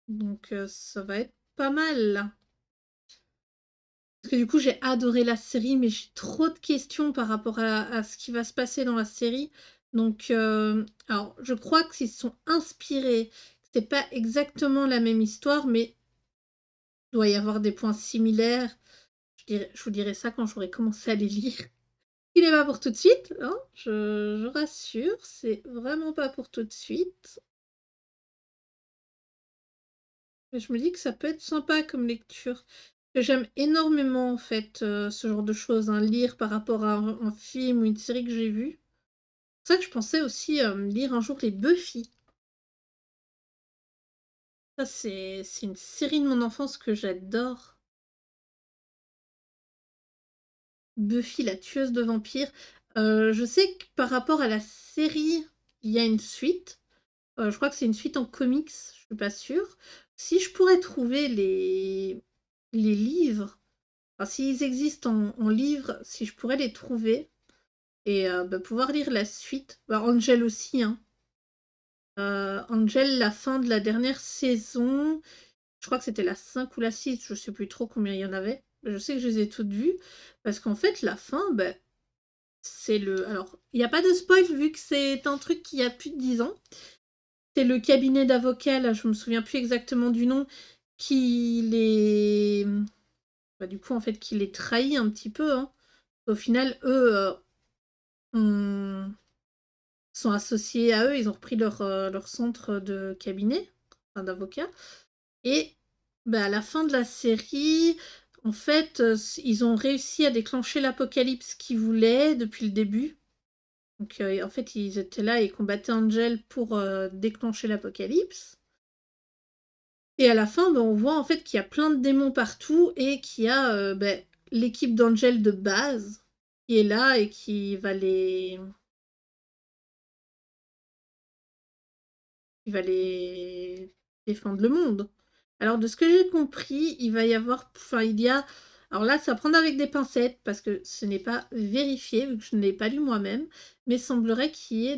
Speaker 1: Donc ça va être pas mal. Parce que du coup, j'ai adoré la série, mais j'ai trop de questions par rapport à ce qui va se passer dans la série. Donc, alors, je crois qu'ils se sont inspirés. C'est pas exactement la même histoire, mais il doit y avoir des points similaires. Je vous dirai ça quand j'aurai commencé à les lire. Il n'est pas pour tout de suite, hein, je rassure, c'est vraiment pas pour tout de suite. Mais je me dis que ça peut être sympa comme lecture. J'aime énormément en fait ce genre de choses, hein, lire par rapport à un film ou une série que j'ai vue. C'est ça que je pensais aussi lire un jour les Buffy. Ça, c'est une série de mon enfance que j'adore. Buffy, la tueuse de vampires. Je sais que par rapport à la série, il y a une suite. Je crois que c'est une suite en comics, je suis pas sûre. Si je pourrais trouver les livres, enfin, s'ils existent en livres, si je pourrais les trouver et pouvoir lire la suite. Angel aussi, hein. Angel, la fin de la dernière saison, je crois que c'était la 5 ou la 6, je sais plus trop combien il y en avait. Je sais que je les ai toutes vues, parce qu'en fait, la fin, c'est le... Alors, il n'y a pas de spoil, vu que c'est un truc qui a plus de 10 ans. C'est le cabinet d'avocats, là, je me souviens plus exactement du nom, qui les... du coup, en fait, qui les trahit un petit peu, hein. Au final, eux sont associés à eux, ils ont repris leur centre de cabinet, enfin, d'avocats. Et à la fin de la série, en fait, ils ont réussi à déclencher l'apocalypse qu'ils voulaient depuis le début. Donc, en fait, ils étaient là et combattaient Angel pour déclencher l'apocalypse. Et à la fin, on voit en fait qu'il y a plein de démons partout et qu'il y a l'équipe d'Angel de base qui est là et qui va les défendre le monde. Alors, de ce que j'ai compris, il va y avoir... Enfin, il y a... Alors là, ça prendre avec des pincettes, parce que ce n'est pas vérifié, vu que je ne l'ai pas lu moi-même, mais il semblerait qu'il y ait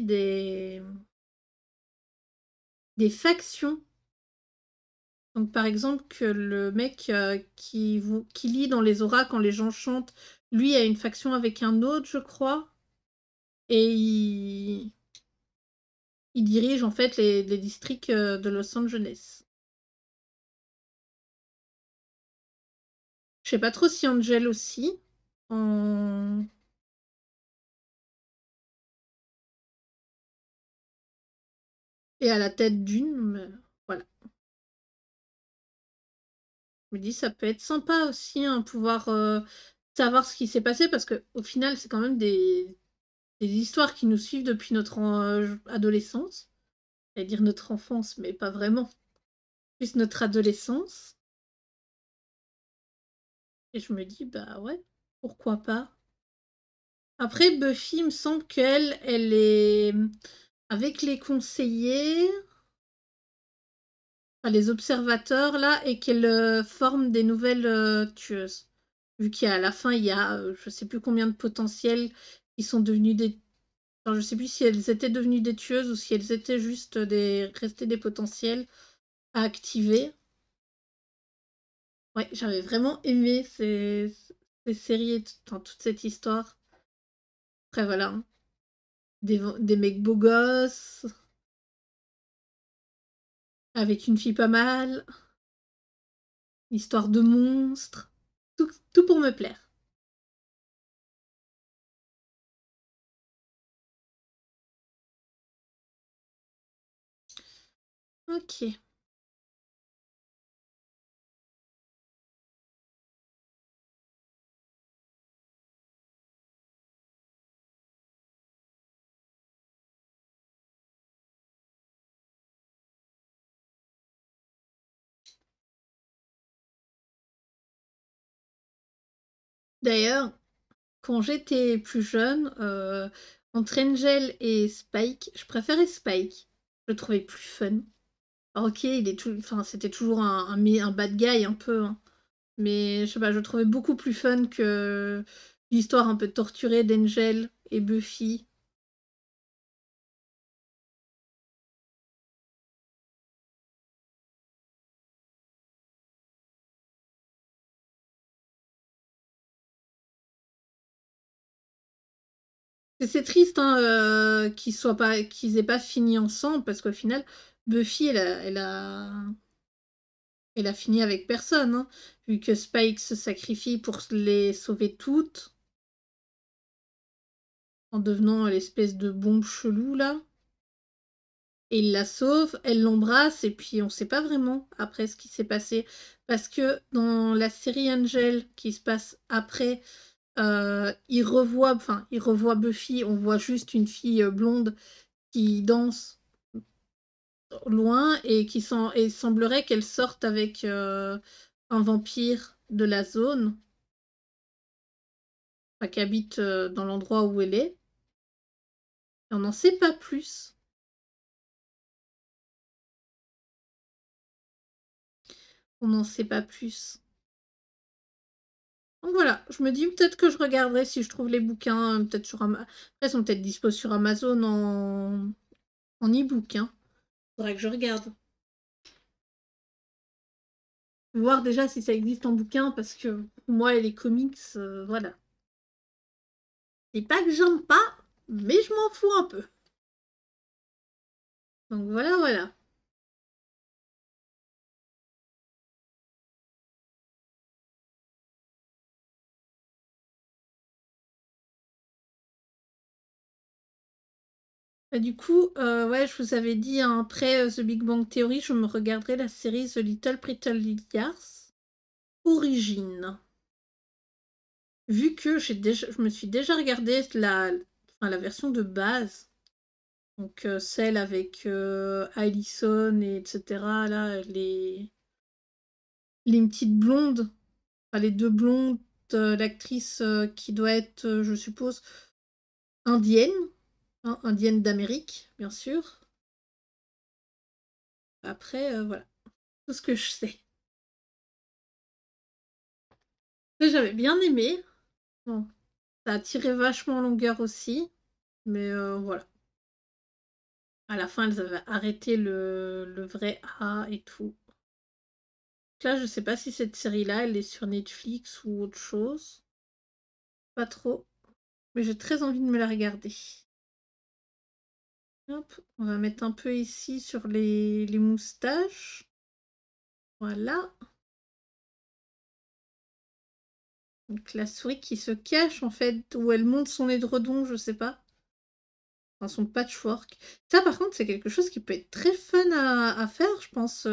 Speaker 1: des factions. Donc, par exemple, que le mec qui lit dans les auras quand les gens chantent, lui a une faction avec un autre, je crois. et il dirige en fait les districts de Los Angeles. Je sais pas trop si Angel aussi en... est à la tête d'une, mais voilà. Je me dis ça peut être sympa aussi, hein, pouvoir savoir ce qui s'est passé parce que au final c'est quand même des histoires qui nous suivent depuis notre adolescence. J'allais dire notre enfance, mais pas vraiment. Plus notre adolescence. Et je me dis, bah ouais, pourquoi pas. Après, Buffy, il me semble qu'elle, elle est avec les conseillers, enfin, les observateurs là, et qu'elle forme des nouvelles tueuses. Vu qu'à la fin, il y a je sais plus combien de potentiels qui sont devenus des... Enfin, je sais plus si elles étaient devenues des tueuses ou si elles étaient juste restées des potentiels à activer. Ouais, j'avais vraiment aimé ces séries et toute cette histoire. Après, voilà, hein, des mecs beaux gosses, avec une fille pas mal, une histoire de monstre, tout pour me plaire. Ok. D'ailleurs, quand j'étais plus jeune, entre Angel et Spike, je préférais Spike. Je le trouvais plus fun. Alors, ok, enfin, c'était toujours un bad guy un peu, hein. Mais je sais pas, je le trouvais beaucoup plus fun que l'histoire un peu torturée d'Angel et Buffy. C'est triste hein, qu'ils aient pas fini ensemble parce qu'au final, Buffy, elle a fini avec personne, hein, vu que Spike se sacrifie pour les sauver toutes en devenant l'espèce de bombe chelou là. Et il la sauve, elle l'embrasse et puis on sait pas vraiment après ce qui s'est passé parce que dans la série Angel qui se passe après, il revoit Buffy, on voit juste une fille blonde qui danse loin et et semblerait qu'elle sorte avec un vampire de la zone, enfin, qui habite dans l'endroit où elle est. Et on n'en sait pas plus. On n'en sait pas plus. Donc voilà, je me dis peut-être que je regarderai si je trouve les bouquins, peut-être sur Amazon. Après, ils sont peut-être dispo sur Amazon en e-book. Hein. Faudrait que je regarde. Voir déjà si ça existe en bouquin parce que pour moi et les comics, voilà. C'est pas que j'aime pas, mais je m'en fous un peu. Donc voilà, voilà. Bah, du coup, ouais, je vous avais dit, hein, après The Big Bang Theory, je me regarderai la série The Little Pretty Liars Origin. Vu que je me suis déjà regardé enfin, la version de base, donc celle avec Allison et etc. Là, les petites blondes, enfin, les deux blondes, l'actrice qui doit être, je suppose, indienne, hein, indienne d'Amérique, bien sûr. Après, voilà, tout ce que je sais. J'avais bien aimé. Bon, ça a tiré vachement en longueur aussi, mais voilà. À la fin, elles avaient arrêté le vrai A et tout. Là, je sais pas si cette série-là, elle est sur Netflix ou autre chose. Pas trop. Mais j'ai très envie de me la regarder. Hop, on va mettre un peu ici sur les moustaches. Voilà. Donc la souris qui se cache en fait, où elle monte son édredon, je sais pas. Enfin, son patchwork. Ça par contre c'est quelque chose qui peut être très fun à faire, je pense,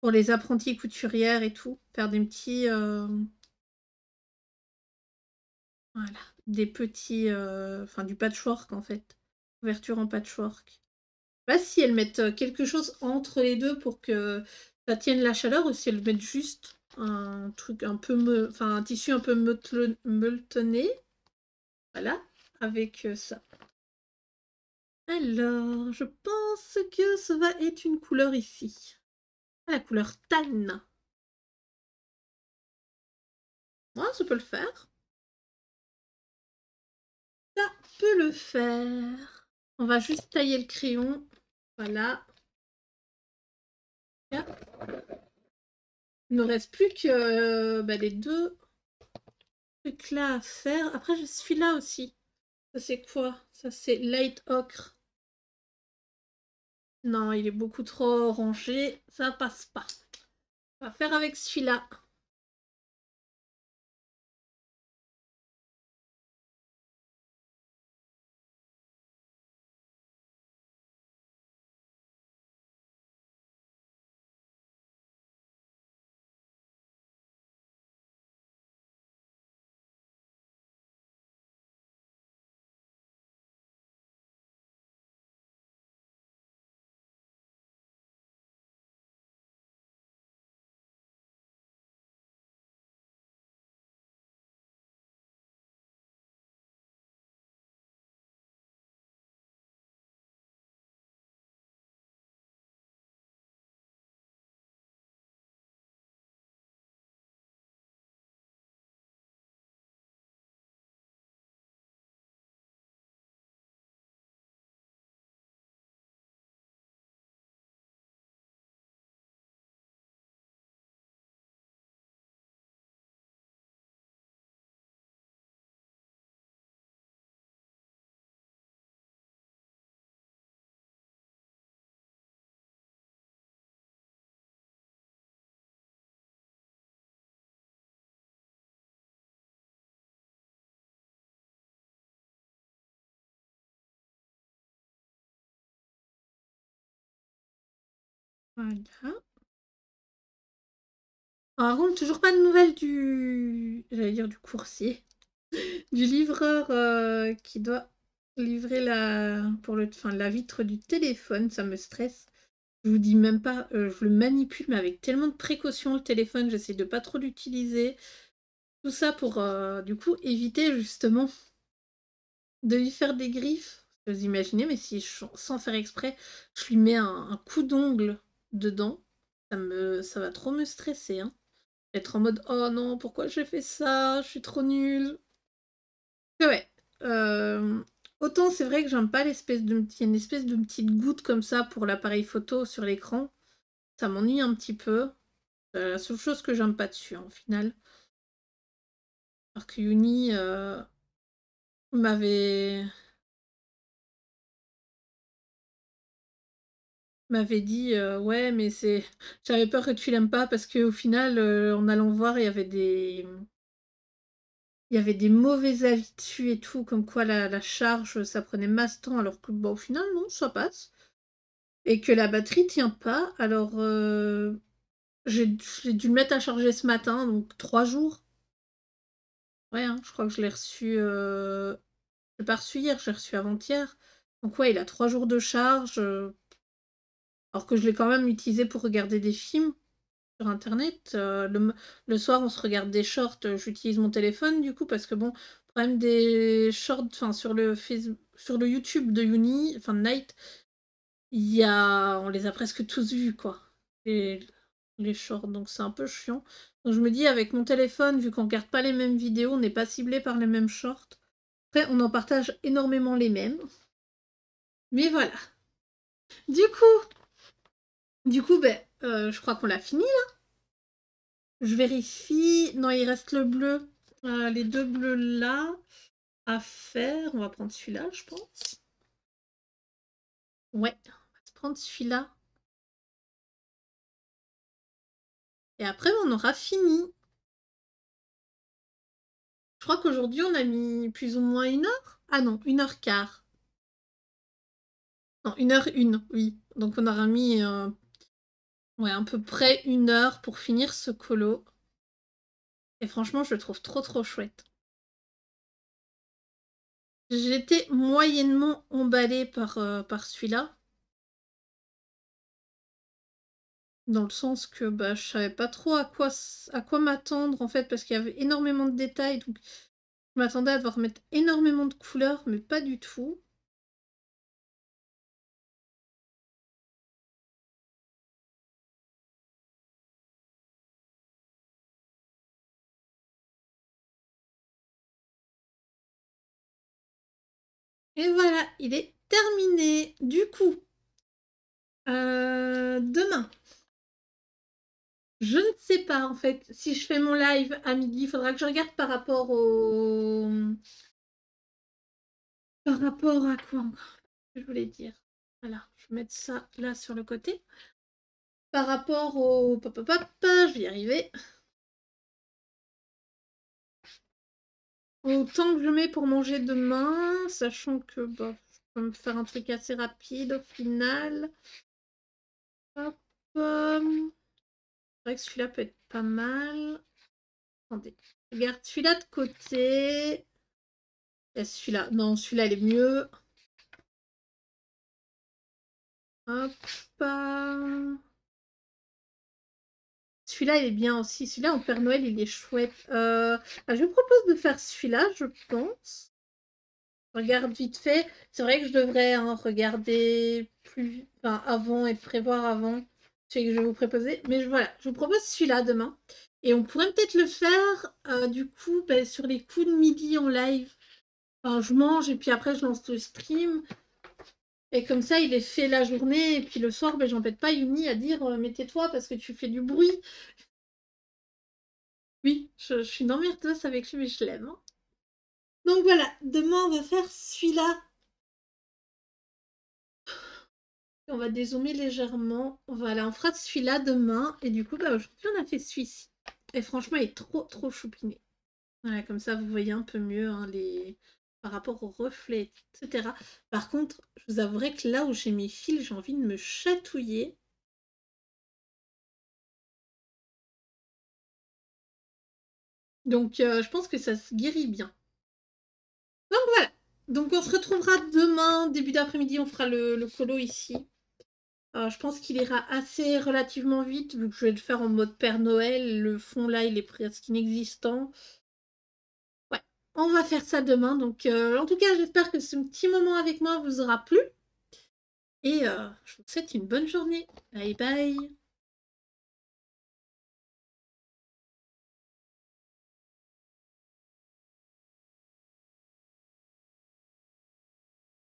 Speaker 1: pour les apprentis couturières et tout. Faire des petits... voilà, des petits... enfin du patchwork en fait. Couverture en patchwork. Je sais pas si elles mettent quelque chose entre les deux pour que ça tienne la chaleur ou si elles mettent juste un truc un peu... enfin un tissu un peu molletonné. Voilà, avec ça. Alors, je pense que ça va être une couleur ici. La couleur tan. Ouais, ça peut le faire. Ça peut le faire. On va juste tailler le crayon. Voilà. Il ne nous reste plus que les deux trucs là à faire. Après, j'ai celui-là aussi. Ça, c'est quoi? Ça, c'est light ocre. Non, il est beaucoup trop orangé. Ça passe pas. On va faire avec celui-là. Voilà. Par contre, toujours pas de nouvelles du... J'allais dire du coursier. Du livreur qui doit livrer la vitre du téléphone. Ça me stresse. Je vous dis même pas, je le manipule, mais avec tellement de précaution le téléphone. J'essaie de pas trop l'utiliser. Tout ça pour, du coup, éviter justement de lui faire des griffes. Vous imaginez, mais si sans faire exprès, je lui mets un coup d'ongle dedans, ça va trop me stresser, hein. Être en mode oh non, pourquoi j'ai fait ça? Je suis trop nulle. Et ouais. Autant c'est vrai que j'aime pas il y a une espèce de petite goutte comme ça pour l'appareil photo sur l'écran. Ça m'ennuie un petit peu. C'est la seule chose que j'aime pas dessus, hein, au final. Alors que Uni m'avait m'avait dit ouais mais c'est j'avais peur que tu l'aimes pas parce qu'au final en allant voir il y avait des mauvais avis dessus et tout, comme quoi la charge ça prenait masse temps alors que au final non ça passe. Et que la batterie tient pas. Alors, j'ai dû le mettre à charger ce matin, donc 3 jours. Ouais, hein, je crois que je l'ai reçu, je l'ai pas reçu hier, je l'ai reçu avant-hier. Donc ouais, il a 3 jours de charge, alors que je l'ai quand même utilisé pour regarder des films sur internet. Le soir, on se regarde des shorts, j'utilise mon téléphone du coup parce que bon, le problème des shorts, enfin sur le YouTube de Uni, enfin de Night, on les a presque tous vus quoi. Et les shorts, donc c'est un peu chiant. Donc je me dis, avec mon téléphone, vu qu'on regarde pas les mêmes vidéos, on n'est pas ciblé par les mêmes shorts. Après, on en partage énormément les mêmes. Mais voilà. Du coup, je crois qu'on l'a fini là. Je vérifie. Non, il reste le bleu. Les deux bleus là à faire. On va prendre celui-là, je pense. Ouais, on va se prendre celui-là. Et après, on aura fini. Je crois qu'aujourd'hui, on a mis plus ou moins 1 heure. Ah non, 1h15. Non, 1h01, oui. Donc on aura mis ouais, à peu près 1 heure pour finir ce colo. Et franchement, je le trouve trop chouette. J'étais moyennement emballée par celui-là. Dans le sens que bah, je savais pas trop à quoi m'attendre en fait, parce qu'il y avait énormément de détails. Donc je m'attendais à devoir mettre énormément de couleurs, mais pas du tout. Et voilà, il est terminé. Du coup, demain, je ne sais pas en fait si je fais mon live à midi. Il faudra que je regarde par rapport au... Par rapport à quoi encore? Je voulais dire. Voilà, je vais mettre ça là sur le côté. Par rapport au... je vais y arriver. Au temps que je mets pour manger demain, sachant que bah, je peux me faire un truc assez rapide au final. Hop. C'est vrai que celui-là peut être pas mal. Attendez, je garde celui-là de côté. Et celui-là, non, celui-là, il est mieux. Hop. Celui-là, il est bien aussi. Celui-là, en Père Noël, il est chouette. Je vous propose de faire celui-là, je pense. Je regarde vite fait. C'est vrai que je devrais regarder plus avant et prévoir avant celui que je vais vous proposer. Mais voilà, je vous propose celui-là demain. Et on pourrait peut-être le faire, du coup, sur les coups de midi en live. Enfin, je mange et puis après, je lance le stream. Et comme ça, il est fait la journée. Et puis le soir, j'embête pas Yuni à dire mais tais-toi parce que tu fais du bruit. Oui, je suis une emmerdeuse avec lui, mais je l'aime. Hein. Donc voilà, demain, on va faire celui-là. On va dézoomer légèrement. Voilà, on fera celui-là demain. Et du coup, aujourd'hui, on a fait celui-ci. Et franchement, il est trop choupiné. Voilà, comme ça, vous voyez un peu mieux par rapport aux reflets, etc. Par contre, je vous avouerai que là où j'ai mes fils, j'ai envie de me chatouiller. Donc, je pense que ça se guérit bien. Donc, voilà. Donc, on se retrouvera demain, début d'après-midi, on fera le colo ici. Je pense qu'il ira assez relativement vite, vu que je vais le faire en mode Père Noël. Le fond, là, il est presque inexistant. Ouais, on va faire ça demain. Donc, en tout cas, j'espère que ce petit moment avec moi vous aura plu. Et je vous souhaite une bonne journée. Bye bye.